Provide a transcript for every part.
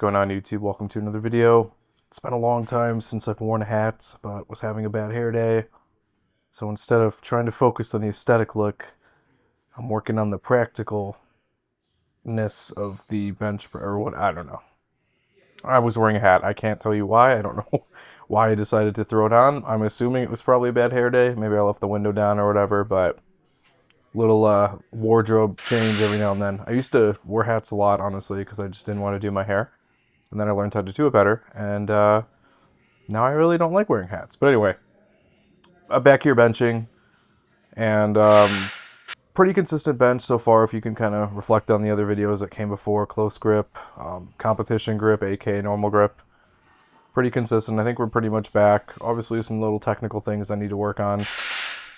going on YouTube? Welcome to another video. It's been a long time since I've worn a hat, but was having a bad hair day. So instead of trying to focus on the aesthetic look, I'm working on the practicalness of the bench, or what, I don't know. I was wearing a hat. I can't tell you why. I don't know why I decided to throw it on. I'm assuming it was probably a bad hair day. Maybe I left the window down or whatever, but little wardrobe change every now and then. I used to wear hats a lot, honestly, because I just didn't want to do my hair. And then I learned how to do it better, and now I really don't like wearing hats. But anyway, I'm back here benching, and pretty consistent bench so far if you can kind of reflect on the other videos that came before. Close grip, competition grip, aka normal grip. Pretty consistent. I think we're pretty much back. Obviously some little technical things I need to work on.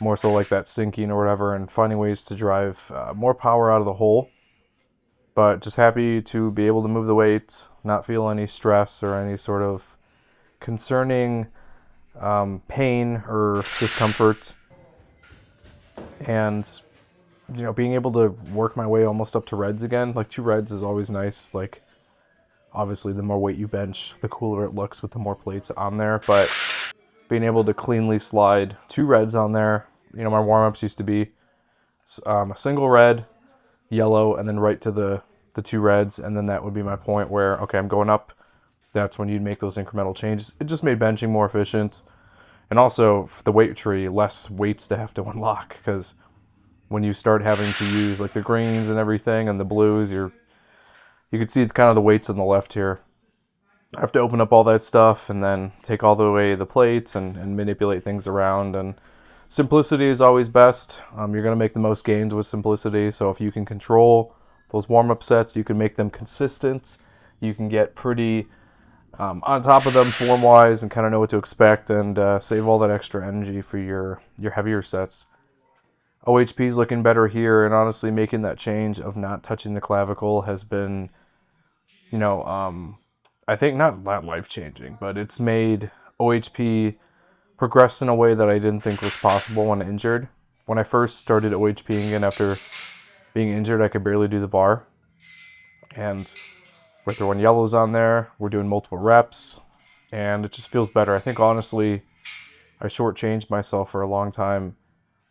More so like that syncing or whatever, and finding ways to drive more power out of the hole. But just happy to be able to move the weight, not feel any stress or any sort of concerning pain or discomfort, and being able to work my way almost up to reds again. Like 2 reds is always nice. Like obviously the more weight you bench, the cooler it looks with the more plates on there, but being able to cleanly slide 2 reds on there. My warm-ups used to be a single red, yellow, and then right to the 2 reds, and then that would be my point where, okay, I'm going up. That's when you'd make those incremental changes. It just made benching more efficient. And also, for the weight tree, less weights to have to unlock, because when you start having to use like the greens and everything and the blues, you can see kind of the weights on the left here. I have to open up all that stuff and then take all the way the plates and manipulate things around. And simplicity is always best. You're going to make the most gains with simplicity. So if you can control those warm-up sets, you can make them consistent. You can get pretty on top of them form-wise and kind of know what to expect, and save all that extra energy for your heavier sets. OHP is looking better here, and honestly making that change of not touching the clavicle has been, I think not life-changing, but it's made OHP progress in a way that I didn't think was possible when injured. When I first started OHPing again after being injured, I could barely do the bar. And we're throwing yellows on there. We're doing multiple reps, and it just feels better. I think honestly, I shortchanged myself for a long time,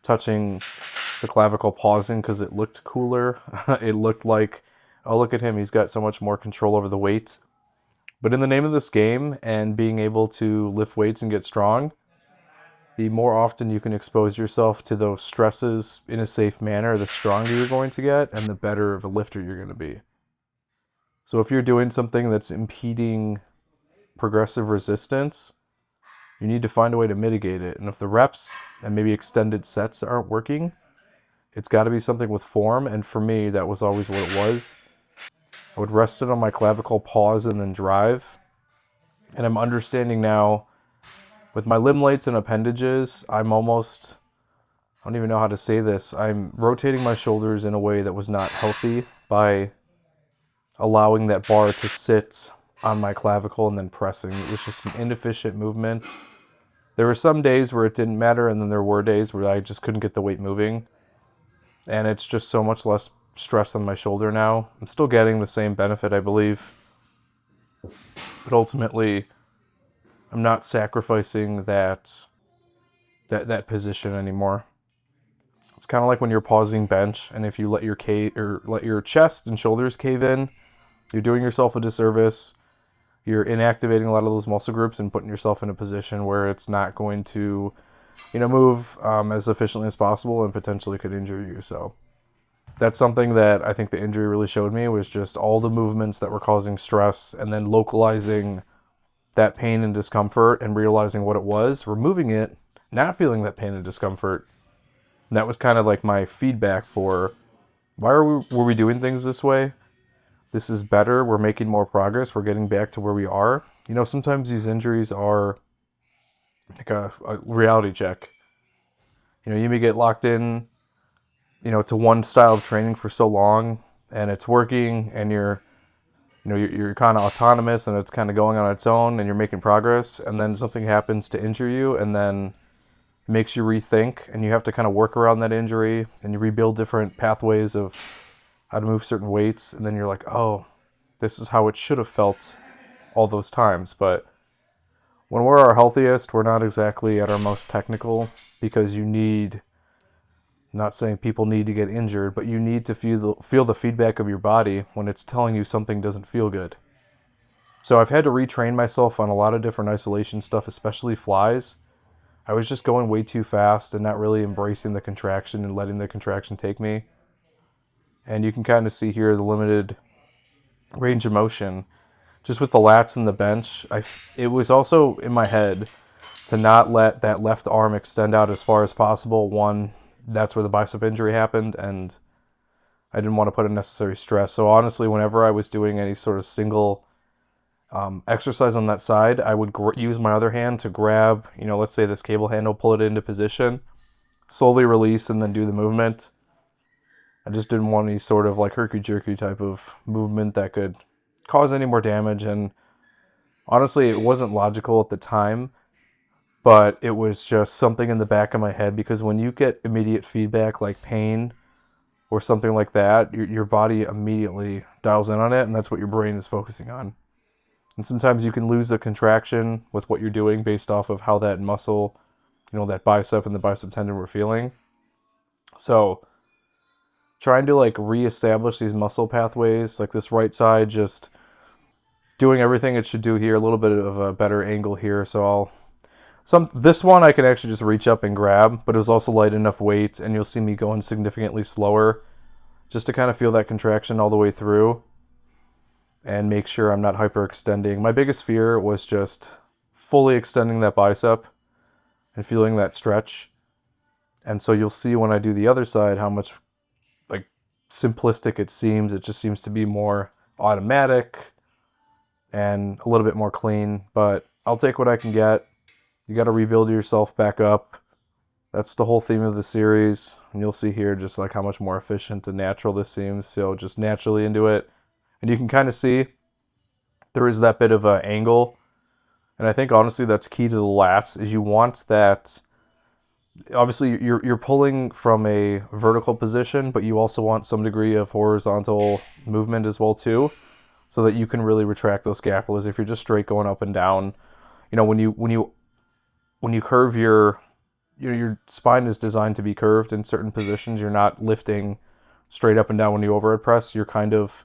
touching the clavicle, pausing because it looked cooler. It looked like, oh, look at him, he's got so much more control over the weight. But in the name of this game and being able to lift weights and get strong, the more often you can expose yourself to those stresses in a safe manner, the stronger you're going to get and the better of a lifter you're going to be. So if you're doing something that's impeding progressive resistance, you need to find a way to mitigate it. And if the reps and maybe extended sets aren't working, it's got to be something with form. And for me, that was always what it was. I would rest it on my clavicle, pause, and then drive. And I'm understanding now, with my limb lights and appendages, I don't even know how to say this. I'm rotating my shoulders in a way that was not healthy by allowing that bar to sit on my clavicle and then pressing. It was just an inefficient movement. There were some days where it didn't matter, and then there were days where I just couldn't get the weight moving. And it's just so much less stress on my shoulder now. I'm still getting the same benefit, I believe. But ultimately, I'm not sacrificing that position anymore. It's kind of like when you're pausing bench, and if you let your chest and shoulders cave in, you're doing yourself a disservice. You're inactivating a lot of those muscle groups and putting yourself in a position where it's not going to, move as efficiently as possible and potentially could injure you. So that's something that I think the injury really showed me, was just all the movements that were causing stress and then localizing that pain and discomfort and realizing what it was, removing it, not feeling that pain and discomfort. And that was kind of like my feedback for why were we doing things this way? This is better. We're making more progress. We're getting back to where we are. Sometimes these injuries are like a reality check. You may get locked in, to one style of training for so long, and it's working, and you're kind of autonomous, and it's kind of going on its own, and you're making progress, and then something happens to injure you, and then makes you rethink, and you have to kind of work around that injury, and you rebuild different pathways of how to move certain weights, and then you're like, oh, this is how it should have felt all those times. But when we're our healthiest, we're not exactly at our most technical, because you need, I'm not saying people need to get injured, but you need to feel the feedback of your body when it's telling you something doesn't feel good. So I've had to retrain myself on a lot of different isolation stuff, especially flies. I was just going way too fast and not really embracing the contraction and letting the contraction take me. And you can kind of see here the limited range of motion. Just with the lats and the bench, it was also in my head to not let that left arm extend out as far as possible. One, that's where the bicep injury happened, and I didn't want to put unnecessary stress. So honestly, whenever I was doing any sort of single exercise on that side, I would use my other hand to grab, let's say this cable handle, pull it into position, slowly release, and then do the movement. I just didn't want any sort of like herky-jerky type of movement that could cause any more damage. And honestly, it wasn't logical at the time, but it was just something in the back of my head, because when you get immediate feedback like pain or something like that, your body immediately dials in on it, and that's what your brain is focusing on. And sometimes you can lose the contraction with what you're doing based off of how that muscle, that bicep and the bicep tendon were feeling. So trying to like reestablish these muscle pathways, like this right side, just doing everything it should do here, a little bit of a better angle here. So this one I can actually just reach up and grab, but it was also light enough weight, and you'll see me going significantly slower just to kind of feel that contraction all the way through and make sure I'm not hyperextending. My biggest fear was just fully extending that bicep and feeling that stretch. And so you'll see when I do the other side how much like simplistic it seems. It just seems to be more automatic and a little bit more clean, but I'll take what I can get. You got to rebuild yourself back up. That's the whole theme of the series. And you'll see here just like how much more efficient and natural this seems. So just naturally into it. And you can kind of see there is that bit of an angle. And I think honestly that's key to the lats, is you want that. Obviously you're pulling from a vertical position, but you also want some degree of horizontal movement as well too, so that you can really retract those scapulas. If you're just straight going up and down, when you curve your spine is designed to be curved in certain positions. You're not lifting straight up and down when you overhead press. You're kind of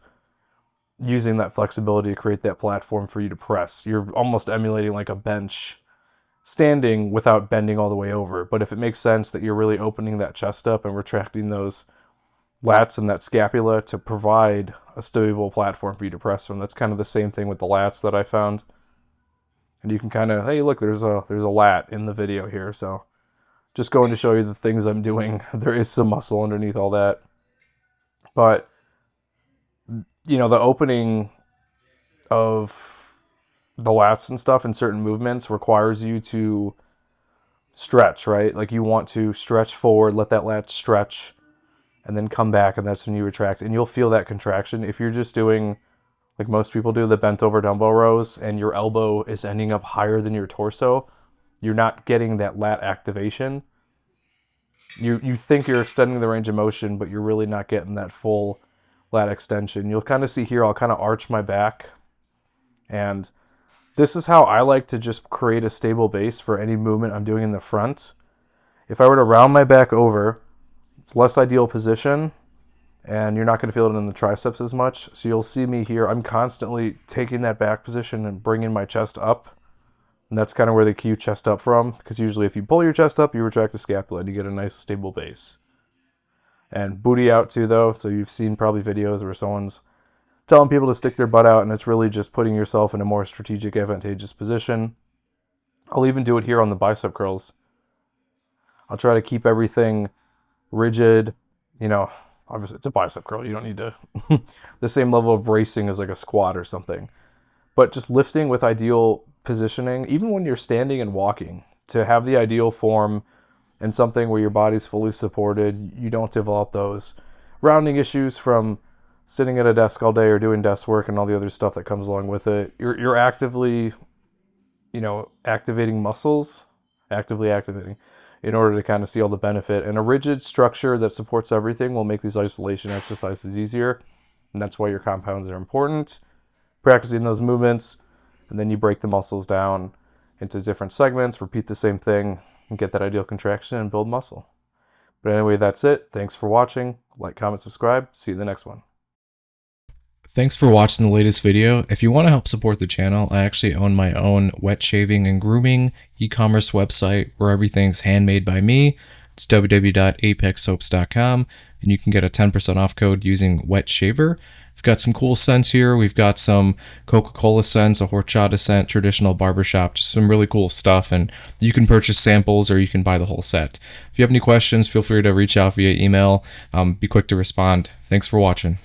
using that flexibility to create that platform for you to press. You're almost emulating like a bench standing without bending all the way over. But if it makes sense that you're really opening that chest up and retracting those lats and that scapula to provide a stable platform for you to press from, that's kind of the same thing with the lats that I found. And you can kind of, hey, look, there's a lat in the video here. So just going to show you the things I'm doing. There is some muscle underneath all that. But, the opening of the lats and stuff in certain movements requires you to stretch, right? Like you want to stretch forward, let that lat stretch, and then come back, and that's when you retract. And you'll feel that contraction. If you're just doing, like most people do, the bent over dumbbell rows, and your elbow is ending up higher than your torso, you're not getting that lat activation. You think you're extending the range of motion, but you're really not getting that full lat extension. You'll kind of see here, I'll kind of arch my back. And this is how I like to just create a stable base for any movement I'm doing in the front. If I were to round my back over, it's less ideal position, and you're not going to feel it in the triceps as much. So you'll see me here, I'm constantly taking that back position and bringing my chest up. And that's kind of where they cue chest up from, because usually if you pull your chest up, you retract the scapula and you get a nice stable base. And booty out too, though. So you've seen probably videos where someone's telling people to stick their butt out, and it's really just putting yourself in a more strategic, advantageous position. I'll even do it here on the bicep curls. I'll try to keep everything rigid. Obviously it's a bicep curl. You don't need to the same level of bracing as like a squat or something. But just lifting with ideal positioning, even when you're standing and walking, to have the ideal form and something where your body's fully supported, you don't develop those rounding issues from sitting at a desk all day or doing desk work and all the other stuff that comes along with it. You're actively, activating muscles, in order to kind of see all the benefit. And a rigid structure that supports everything will make these isolation exercises easier. And that's why your compounds are important. practicing those movements, and then you break the muscles down into different segments, repeat the same thing, and get that ideal contraction and build muscle. But anyway, that's it. Thanks for watching. Like, comment, subscribe. See you in the next one. Thanks for watching the latest video. If you want to help support the channel, I actually own my own wet shaving and grooming e-commerce website where everything's handmade by me. It's www.apexsoaps.com, and you can get a 10% off code using wet shaver. We've got some cool scents here. We've got some Coca-Cola scents, a horchata scent, traditional barbershop, just some really cool stuff. And you can purchase samples or you can buy the whole set. If you have any questions, feel free to reach out via email. Be quick to respond. Thanks for watching.